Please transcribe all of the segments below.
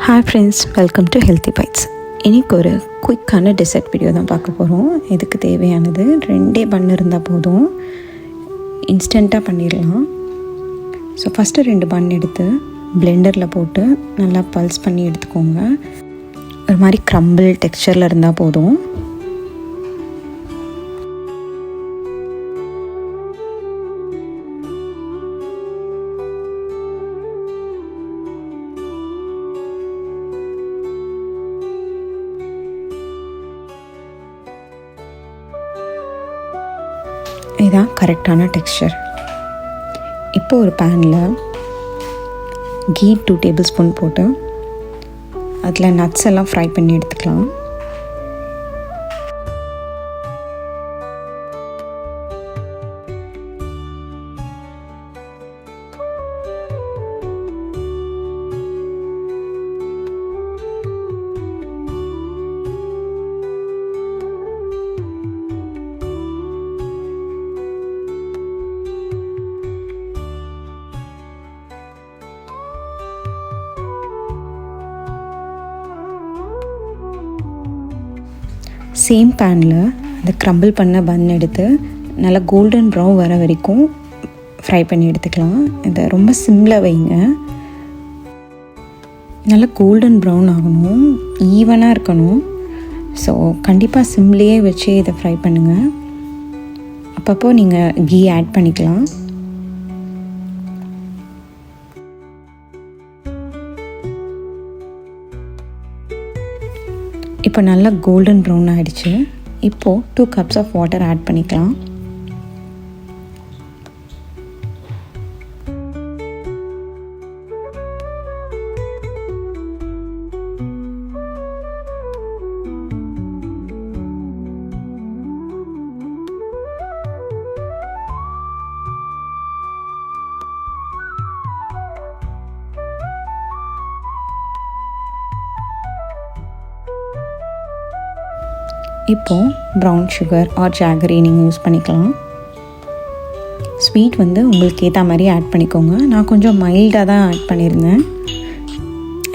Hi friends, welcome to healthy bites. இன்றைக்கி ஒரு குயிக்கான dessert video தான் பார்க்க போகிறோம். இதுக்கு தேவையானது 2 பன் இருந்தால் போதும், இன்ஸ்டண்ட்டாக பண்ணிடலாம். ஸோ ஃபஸ்ட்டு 2 பன் எடுத்து பிளெண்டரில் போட்டு நல்லா பல்ஸ் பண்ணி எடுத்துக்கோங்க. ஒரு மாதிரி க்ரம்பிள் டெக்ஸ்சரில் இருந்தால் போதும். இதுதான் கரெக்டான டெக்ஸ்சர். இப்போ ஒரு பேனில் கீ 2 டேபிள் ஸ்பூன் போட்டு அதில் நட்ஸ் எல்லாம் ஃப்ரை பண்ணி எடுத்துக்கலாம். சேம் பேனில் அந்த க்ரம்பிள் பண்ண பன் எடுத்து நல்லா கோல்டன் ப்ரௌன் வர வரைக்கும் ஃப்ரை பண்ணி எடுத்துக்கலாம். இதை ரொம்ப சிம்மில் வைங்க. நல்லா கோல்டன் ப்ரௌன் ஆகணும், ஈவனாக இருக்கணும். ஸோ கண்டிப்பாக சிம்லேயே வச்சு இதை ஃப்ரை பண்ணுங்கள். அப்பப்போ நீங்கள் கீ ஆட் பண்ணிக்கலாம். இப்போ நல்லா கோல்டன் ப்ரௌன் ஆகிடுச்சு. இப்போது 2 கப்ஸ் ஆஃப் வாட்டர் ஆட் பண்ணிக்கலாம். இப்போது ப்ரௌன் சுகர் ஆர் ஜாகரி நீங்கள் யூஸ் பண்ணிக்கலாம். ஸ்வீட் வந்து உங்களுக்கு ஏற்ற மாதிரி ஆட் பண்ணிக்கோங்க. நான் கொஞ்சம் மைல்டாக தான் ஆட் பண்ணியிருந்தேன்.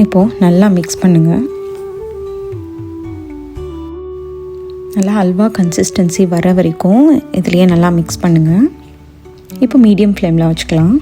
இப்போது நல்லா மிக்ஸ் பண்ணுங்கள். நல்லா அல்வா கன்சிஸ்டன்சி வர வரைக்கும் இதுலேயே நல்லா மிக்ஸ் பண்ணுங்கள். இப்போ மீடியம் ஃப்ளேமில் வச்சுக்கலாம்.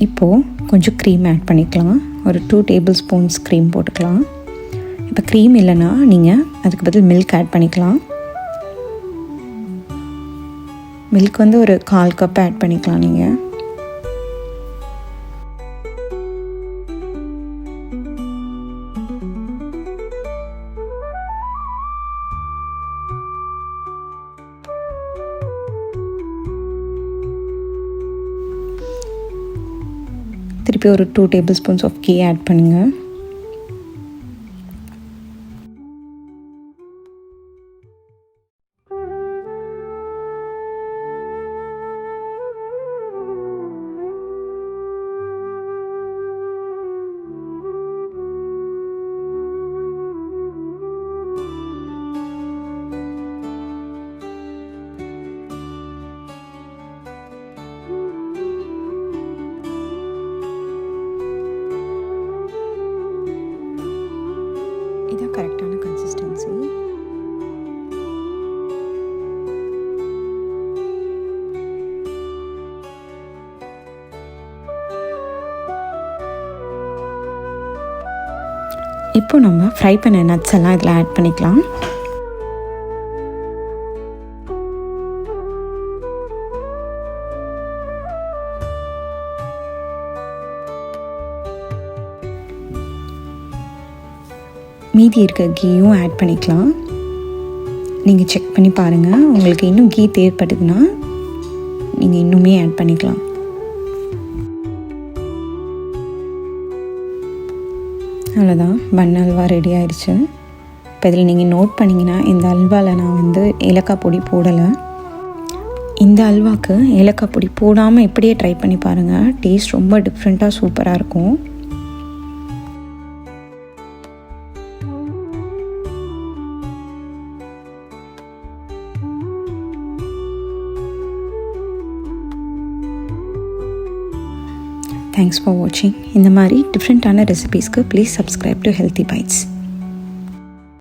இப்போது கொஞ்சம் க்ரீம் ஆட் பண்ணிக்கலாம். ஒரு 2 டேபிள் ஸ்பூன்ஸ் க்ரீம் போட்டுக்கலாம். இப்போ க்ரீம் இல்லைன்னா நீங்கள் அதுக்கு பதில் மில்க் ஆட் பண்ணிக்கலாம். மில்க் வந்து ஒரு 1/4 கப் ஆட் பண்ணிக்கலாம் நீங்கள். திருப்பி ஒரு 2 tablespoons of ghee add பண்ணுங்கள். இதான் கரெக்டான கன்சிஸ்டன்சி. இப்போ நம்ம ஃப்ரை பண்ண நட்ஸ் எல்லாம் இதில் ஆட் பண்ணிக்கலாம். மீதி இருக்க கீயும் ஆட் பண்ணிக்கலாம். நீங்கள் செக் பண்ணி பாருங்கள். உங்களுக்கு இன்னும் கீ தேவைப்படுதுன்னா நீங்கள் இன்னுமே ஆட் பண்ணிக்கலாம். அவ்வளோதான், பன் அல்வா ரெடி ஆயிடுச்சு. இப்போ இதில் நீங்கள் நோட் பண்ணிங்கன்னா, இந்த அல்வாவில் நான் ஏலக்காய் பொடி போடலை. இந்த அல்வாவுக்கு ஏலக்காய் பொடி போடாமல் இப்படியே ட்ரை பண்ணி பாருங்கள். டேஸ்ட் ரொம்ப டிஃப்ரெண்ட்டாக சூப்பராக இருக்கும். தேங்க்ஸ் ஃபார் வாட்சிங். இந்த மாதிரி டிஃப்ரெண்ட்டான ரெசிபீஸ்க்கு please subscribe to healthy bytes.